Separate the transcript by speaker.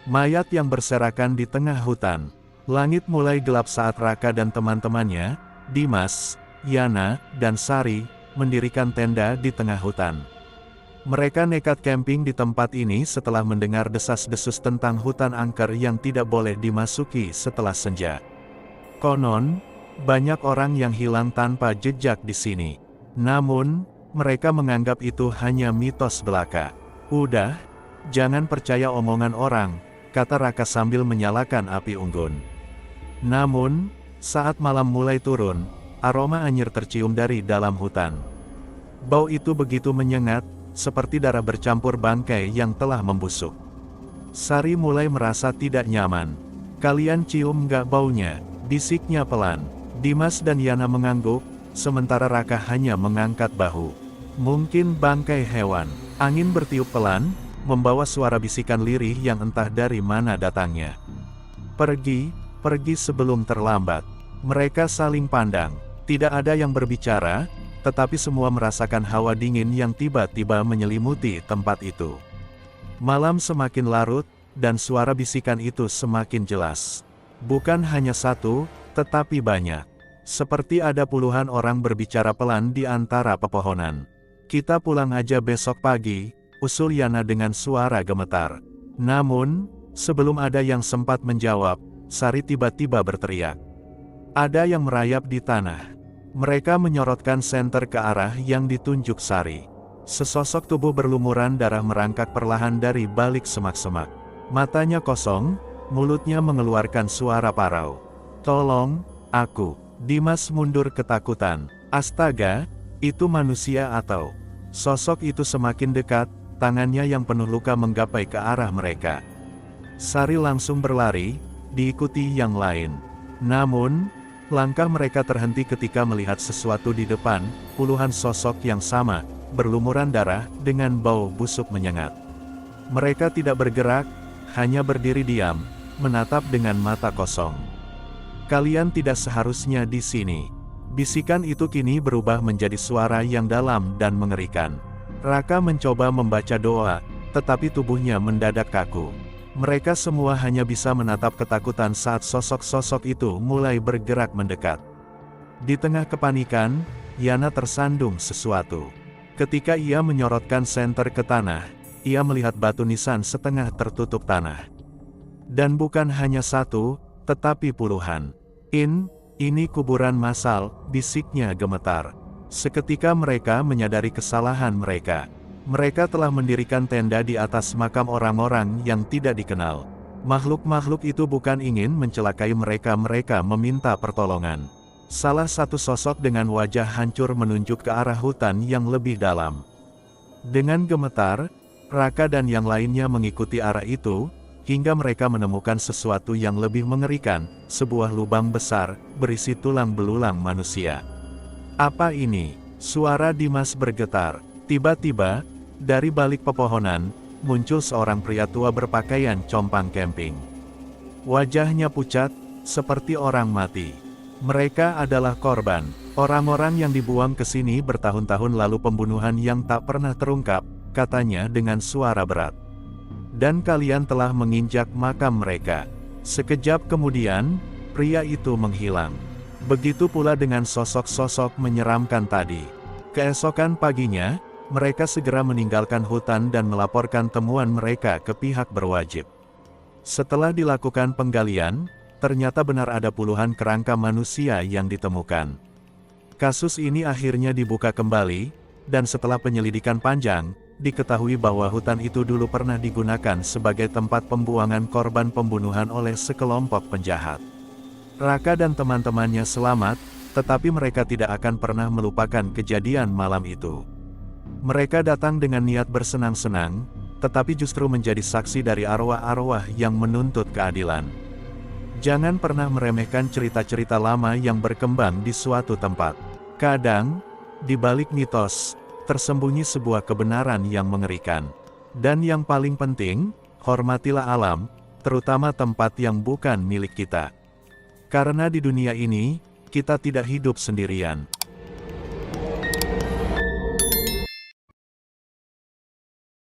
Speaker 1: Mayat yang berserakan di tengah hutan. Langit mulai gelap saat Raka dan teman-temannya, Dimas, Yana, dan Sari, mendirikan tenda di tengah hutan. Mereka nekat camping di tempat ini setelah mendengar desas-desus tentang hutan angker yang tidak boleh dimasuki setelah senja. Konon, banyak orang yang hilang tanpa jejak di sini. Namun, mereka menganggap itu hanya mitos belaka. Udah, jangan percaya omongan orang, kata Raka sambil menyalakan api unggun. Namun, saat malam mulai turun, aroma anyir tercium dari dalam hutan. Bau itu begitu menyengat, seperti darah bercampur bangkai yang telah membusuk. Sari mulai merasa tidak nyaman. Kalian cium nggak baunya? Bisiknya pelan. Dimas dan Yana mengangguk, sementara Raka hanya mengangkat bahu. Mungkin bangkai hewan. Angin bertiup pelan, membawa suara bisikan lirih yang entah dari mana datangnya. Pergi, pergi sebelum terlambat. Mereka saling pandang. Tidak ada yang berbicara, tetapi semua merasakan hawa dingin yang tiba-tiba menyelimuti tempat itu. Malam semakin larut, dan suara bisikan itu semakin jelas. Bukan hanya satu, tetapi banyak. Seperti ada puluhan orang berbicara pelan di antara pepohonan. Kita pulang aja besok pagi, usul Yana dengan suara gemetar. Namun, sebelum ada yang sempat menjawab, Sari tiba-tiba berteriak. Ada yang merayap di tanah. Mereka menyorotkan senter ke arah yang ditunjuk Sari. Sesosok tubuh berlumuran darah merangkak perlahan dari balik semak-semak. Matanya kosong, mulutnya mengeluarkan suara parau. Tolong, aku. Dimas mundur ketakutan. Astaga, itu manusia atau? Sosok itu semakin dekat, tangannya yang penuh luka menggapai ke arah mereka. Sari langsung berlari, diikuti yang lain. Namun, langkah mereka terhenti ketika melihat sesuatu di depan, puluhan sosok yang sama, berlumuran darah, dengan bau busuk menyengat. Mereka tidak bergerak, hanya berdiri diam, menatap dengan mata kosong. Kalian tidak seharusnya di sini. Bisikan itu kini berubah menjadi suara yang dalam dan mengerikan. Raka mencoba membaca doa, tetapi tubuhnya mendadak kaku. Mereka semua hanya bisa menatap ketakutan saat sosok-sosok itu mulai bergerak mendekat. Di tengah kepanikan, Yana tersandung sesuatu. Ketika ia menyorotkan senter ke tanah, ia melihat batu nisan setengah tertutup tanah. Dan bukan hanya satu, tetapi puluhan. Ini kuburan massal, bisiknya gemetar. Seketika mereka menyadari kesalahan mereka. Mereka telah mendirikan tenda di atas makam orang-orang yang tidak dikenal. Makhluk-makhluk itu bukan ingin mencelakai mereka, mereka meminta pertolongan. Salah satu sosok dengan wajah hancur menunjuk ke arah hutan yang lebih dalam. Dengan gemetar, Raka dan yang lainnya mengikuti arah itu, hingga mereka menemukan sesuatu yang lebih mengerikan, sebuah lubang besar, berisi tulang belulang manusia. Apa ini? Suara Dimas bergetar. Tiba-tiba, dari balik pepohonan, muncul seorang pria tua berpakaian compang camping. Wajahnya pucat, seperti orang mati. Mereka adalah korban. Orang-orang yang dibuang ke sini bertahun-tahun lalu, pembunuhan yang tak pernah terungkap, katanya dengan suara berat. Dan kalian telah menginjak makam mereka. Sekejap kemudian, pria itu menghilang. Begitu pula dengan sosok-sosok menyeramkan tadi. Keesokan paginya, mereka segera meninggalkan hutan dan melaporkan temuan mereka ke pihak berwajib. Setelah dilakukan penggalian, ternyata benar ada puluhan kerangka manusia yang ditemukan. Kasus ini akhirnya dibuka kembali, dan setelah penyelidikan panjang, diketahui bahwa hutan itu dulu pernah digunakan sebagai tempat pembuangan korban pembunuhan oleh sekelompok penjahat. Raka dan teman-temannya selamat, tetapi mereka tidak akan pernah melupakan kejadian malam itu. Mereka datang dengan niat bersenang-senang, tetapi justru menjadi saksi dari arwah-arwah yang menuntut keadilan. Jangan pernah meremehkan cerita-cerita lama yang berkembang di suatu tempat. Kadang, di balik mitos, tersembunyi sebuah kebenaran yang mengerikan. Dan yang paling penting, hormatilah alam, terutama tempat yang bukan milik kita. Karena di dunia ini, kita tidak hidup sendirian.